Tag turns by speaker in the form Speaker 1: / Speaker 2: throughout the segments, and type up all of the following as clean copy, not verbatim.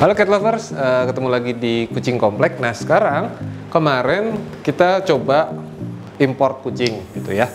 Speaker 1: Halo cat lovers, ketemu lagi di Kucing Komplek. Nah sekarang kemarin kita coba import kucing gitu ya.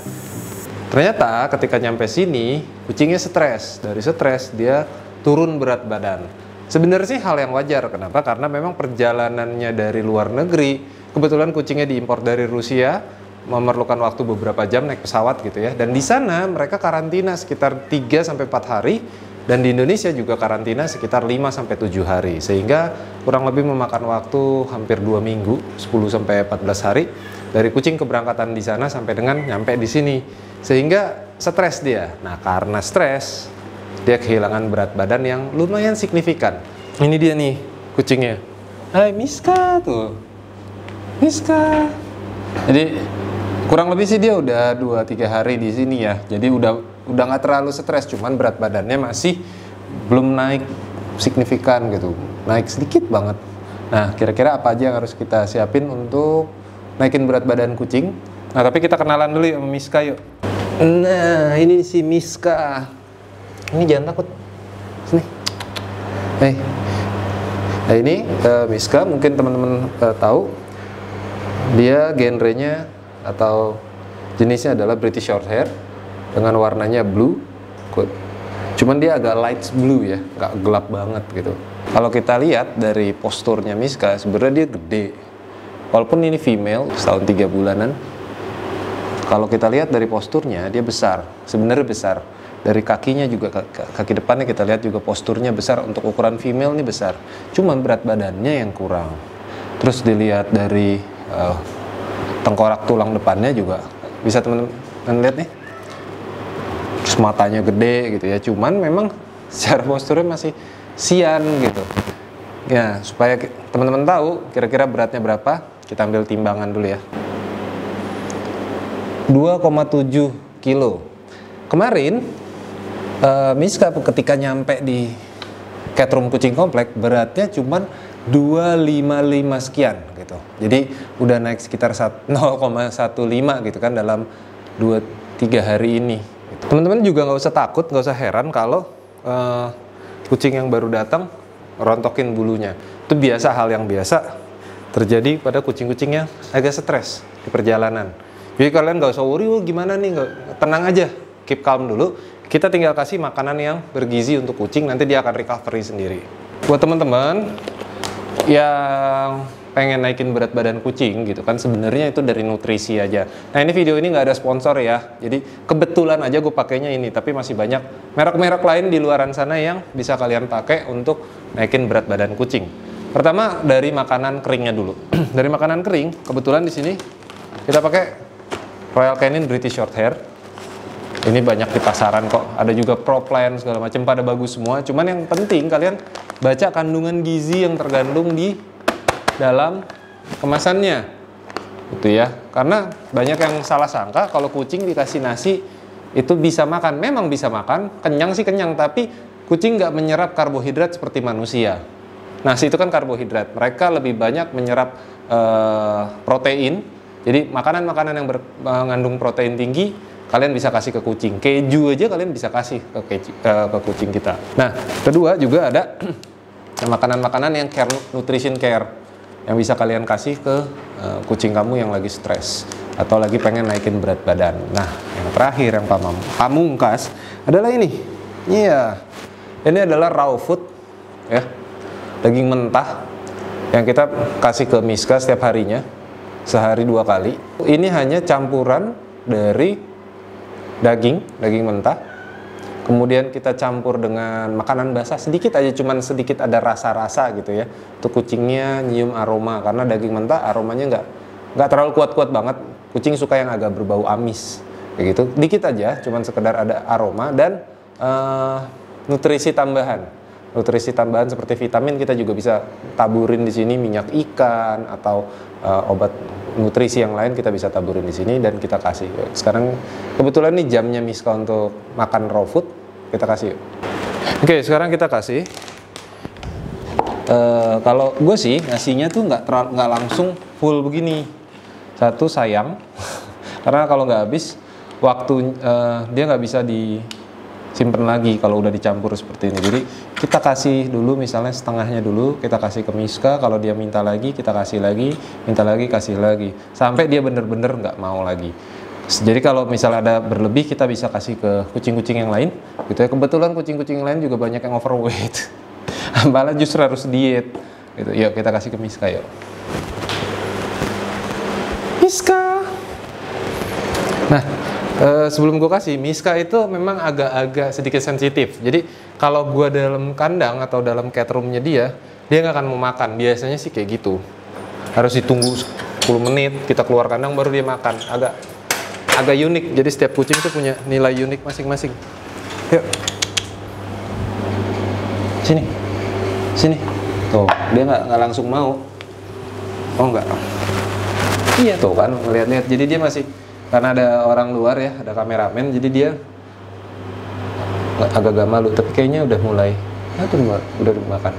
Speaker 1: Ternyata ketika nyampe sini kucingnya stres. Dari stres dia turun berat badan. Sebenarnya sih hal yang wajar. Kenapa? Karena memang perjalanannya dari luar negeri. Kebetulan kucingnya diimpor dari Rusia, memerlukan waktu beberapa jam naik pesawat gitu ya. Dan di sana mereka karantina sekitar 3-4 hari. Dan di Indonesia juga karantina sekitar 5-7 hari. Sehingga kurang lebih memakan waktu hampir 2 minggu, 10-14 hari. Dari kucing keberangkatan di sana sampai dengan nyampe di sini. Sehingga stres dia. Nah karena stres, dia kehilangan berat badan yang lumayan signifikan. Ini dia nih kucingnya. Hai Miska tuh. Miska. Jadi kurang lebih sih dia udah 2-3 hari di sini ya. Jadi udah nggak terlalu stres, cuman berat badannya masih belum naik signifikan gitu, naik sedikit banget. Nah kira-kira apa aja yang harus kita siapin untuk naikin berat badan kucing? Nah tapi kita kenalan dulu ya sama Miska yuk. Nah ini si Miska. Ini jangan takut. Sini. Nah ini Miska, mungkin teman-teman tahu dia genrenya atau jenisnya adalah British Shorthair dengan warnanya blue. Cuman dia agak light blue ya, nggak gelap banget gitu. Kalau kita lihat dari posturnya Miska, sebenarnya dia gede. Walaupun ini female, setahun 3 bulanan. Kalau kita lihat dari posturnya, dia besar. Sebenarnya besar. Dari kakinya juga, kaki depannya kita lihat juga posturnya besar. Untuk ukuran female ini besar. Cuman berat badannya yang kurang. Terus dilihat dari tengkorak tulang depannya juga. Bisa teman-teman lihat nih. Terus matanya gede gitu ya, cuman memang secara posturnya masih sian gitu ya. Supaya teman-teman tahu kira-kira beratnya berapa, kita ambil timbangan dulu ya. 2,7 kilo. Kemarin Miska ketika nyampe di cat room Kucing Komplek beratnya cuman 255 sekian gitu. Jadi udah naik sekitar 0,15 gitu kan dalam 2-3 hari ini. Teman-teman juga nggak usah takut, nggak usah heran kalau kucing yang baru datang rontokin bulunya. Itu biasa, hal yang biasa terjadi pada kucing-kucing yang agak stres di perjalanan. Jadi kalian nggak usah worry, gimana nih, tenang aja, keep calm dulu. Kita tinggal kasih makanan yang bergizi untuk kucing, nanti dia akan recovery sendiri. Buat teman-teman yang pengen naikin berat badan kucing gitu kan, sebenarnya itu dari nutrisi aja. Nah ini video ini nggak ada sponsor ya, jadi kebetulan aja gue pakainya ini, tapi masih banyak merek-merek lain di luaran sana yang bisa kalian pakai untuk naikin berat badan kucing. Pertama dari makanan keringnya dulu. Dari makanan kering, kebetulan di sini kita pakai Royal Canin British Shorthair. Ini banyak di pasaran kok, ada juga Pro Plan segala macam, pada bagus semua. Cuman yang penting kalian baca kandungan gizi yang tergandung di dalam kemasannya gitu ya, karena banyak yang salah sangka kalau kucing dikasih nasi itu bisa makan. Memang bisa makan, kenyang sih kenyang, tapi kucing nggak menyerap karbohidrat seperti manusia. Nasi itu kan karbohidrat, mereka lebih banyak menyerap protein. Jadi makanan-makanan yang mengandung protein tinggi kalian bisa kasih ke kucing. Keju aja kalian bisa kasih ke kucing kita. Nah kedua juga ada makanan-makanan yang care, nutrition care, yang bisa kalian kasih ke kucing kamu yang lagi stres atau lagi pengen naikin berat badan. Nah, yang terakhir yang pamungkas adalah ini. Iya. Ini adalah raw food ya. Daging mentah yang kita kasih ke Miska setiap harinya. Sehari 2 kali. Ini hanya campuran dari daging mentah. Kemudian kita campur dengan makanan basah sedikit aja, cuman sedikit ada rasa-rasa gitu ya. Untuk kucingnya nyium aroma, karena daging mentah aromanya nggak terlalu kuat-kuat banget. Kucing suka yang agak berbau amis kayak gitu. Dikit aja, cuman sekedar ada aroma dan nutrisi tambahan. Nutrisi tambahan seperti vitamin kita juga bisa taburin di sini, minyak ikan atau obat nutrisi yang lain kita bisa taburin di sini dan kita kasih. Sekarang kebetulan nih jamnya Miska untuk makan raw food, kita kasih. Oke, sekarang kita kasih. Kalau gue sih ngasihnya tuh nggak langsung full begini. Satu sayang, karena kalau nggak habis waktu dia nggak bisa simpen lagi kalau udah dicampur seperti ini. Jadi kita kasih dulu misalnya setengahnya dulu, kita kasih ke Miska, kalau dia minta lagi kita kasih lagi, minta lagi kasih lagi, sampai dia bener-bener nggak mau lagi. Jadi kalau misalnya ada berlebih kita bisa kasih ke kucing-kucing yang lain gitu ya. Kebetulan kucing-kucing lain juga banyak yang overweight. Malah justru harus diet gitu. Yuk kita kasih ke Miska yuk. Miska. Nah, sebelum gue kasih, Miska itu memang agak-agak sedikit sensitif. Jadi kalau gue dalam kandang atau dalam cat roomnya dia nggak akan mau makan. Biasanya sih kayak gitu. Harus ditunggu 10 menit, kita keluar kandang baru dia makan. Agak unik. Jadi setiap kucing itu punya nilai unik masing-masing. Yuk. Sini. Sini. Tuh, dia nggak langsung mau. Oh nggak. Iya tuh kan, lihat-lihat. Jadi dia masih, karena ada orang luar ya, ada kameramen, jadi dia agak malu, tapi kayaknya udah mulai, udah makan.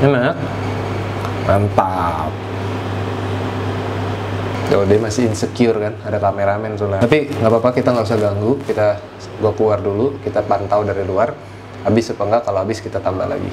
Speaker 1: Enak, mantap. Tuh, dia masih insecure kan, ada kameramen soalnya. Tapi nggak apa-apa, kita nggak usah ganggu, gua keluar dulu, kita pantau dari luar. Habis apa enggak, kalau habis kita tambah lagi.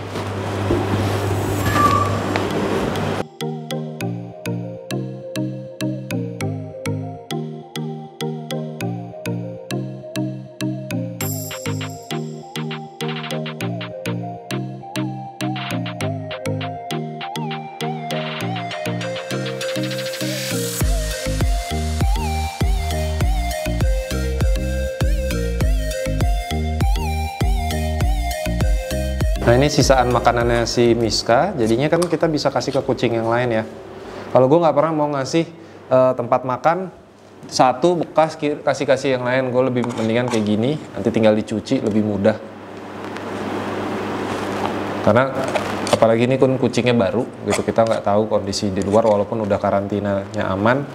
Speaker 1: Nah ini sisaan makanannya si Miska, jadinya kan kita bisa kasih ke kucing yang lain ya. Kalau gue nggak pernah mau ngasih tempat makan satu bekas kasih yang lain, gue lebih mendingan kayak gini, nanti tinggal dicuci lebih mudah. Karena apalagi ini kan kucingnya baru gitu, kita nggak tahu kondisi di luar walaupun udah karantinanya aman,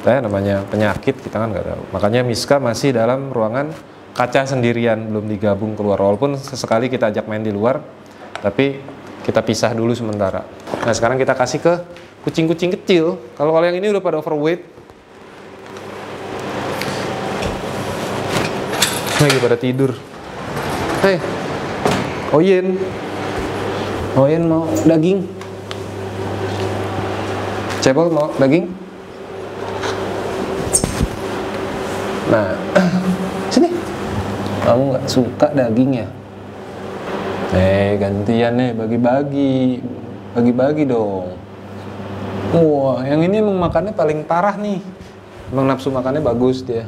Speaker 1: namanya penyakit kita kan nggak tahu. Makanya Miska masih dalam ruangan kaca sendirian, belum digabung keluar, walaupun sesekali kita ajak main di luar, tapi kita pisah dulu sementara. Nah sekarang kita kasih ke kucing-kucing kecil. Kalau yang ini udah pada overweight, lagi pada tidur. Hei, Oyen mau daging? Cebol mau daging? Nah, sini. Kamu nggak suka daging ya? Gantian nih, bagi-bagi dong. Wah, yang ini emang makannya paling parah nih. Emang nafsu makannya bagus dia,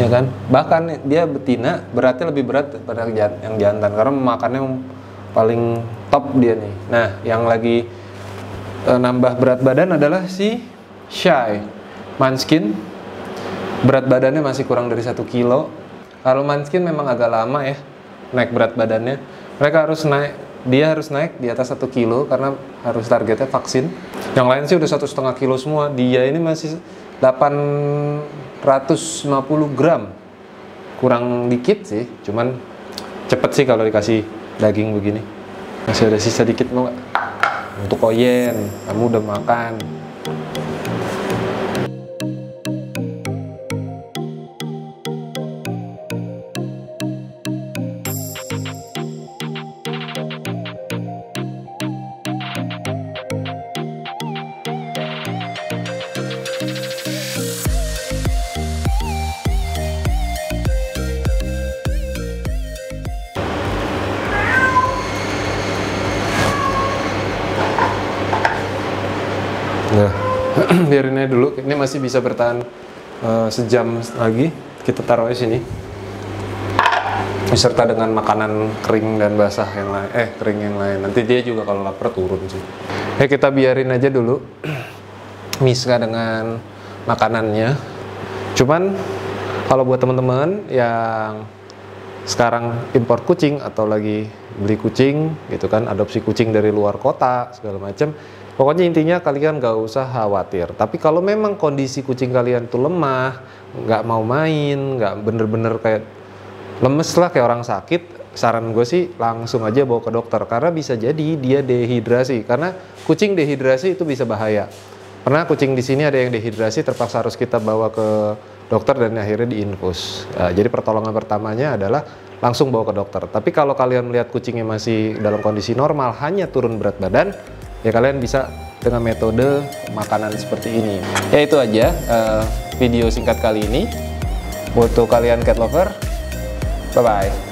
Speaker 1: ya kan? Bahkan dia betina beratnya lebih berat daripada yang jantan karena makannya paling top dia nih. Nah, yang lagi nambah berat badan adalah si Shy Munchkin. Berat badannya masih kurang dari 1 kilo. Kalau Munchkin memang agak lama ya naik berat badannya. Dia harus naik di atas 1 kilo karena harus targetnya vaksin. Yang lain sih udah 1,5 kilo semua. Dia ini masih 850 gram. Kurang dikit sih, cuman cepet sih kalau dikasih daging begini. Masih ada sisa dikit, mau nggak? Untuk Oyen, kamu udah makan. Nah, biarin aja dulu. Ini masih bisa bertahan sejam lagi. Kita taruh di sini, beserta dengan makanan kering dan basah yang lain. Kering yang lain. Nanti dia juga kalau lapar turun sih. Kita biarin aja dulu Miska dengan makanannya. Cuman kalau buat teman-teman yang sekarang impor kucing atau lagi beli kucing gitu kan, adopsi kucing dari luar kota segala macam, pokoknya intinya kalian gak usah khawatir. Tapi kalau memang kondisi kucing kalian tuh lemah, nggak mau main, nggak bener-bener kayak lemes lah kayak orang sakit, saran gue sih langsung aja bawa ke dokter, karena bisa jadi dia dehidrasi. Karena kucing dehidrasi itu bisa bahaya. Pernah kucing di sini ada yang dehidrasi, terpaksa harus kita bawa ke dokter dan akhirnya diinfus. Jadi pertolongan pertamanya adalah langsung bawa ke dokter. Tapi kalau kalian melihat kucingnya masih dalam kondisi normal, hanya turun berat badan, ya kalian bisa dengan metode makanan seperti ini. Ya itu aja video singkat kali ini. Untuk kalian cat lover, bye-bye.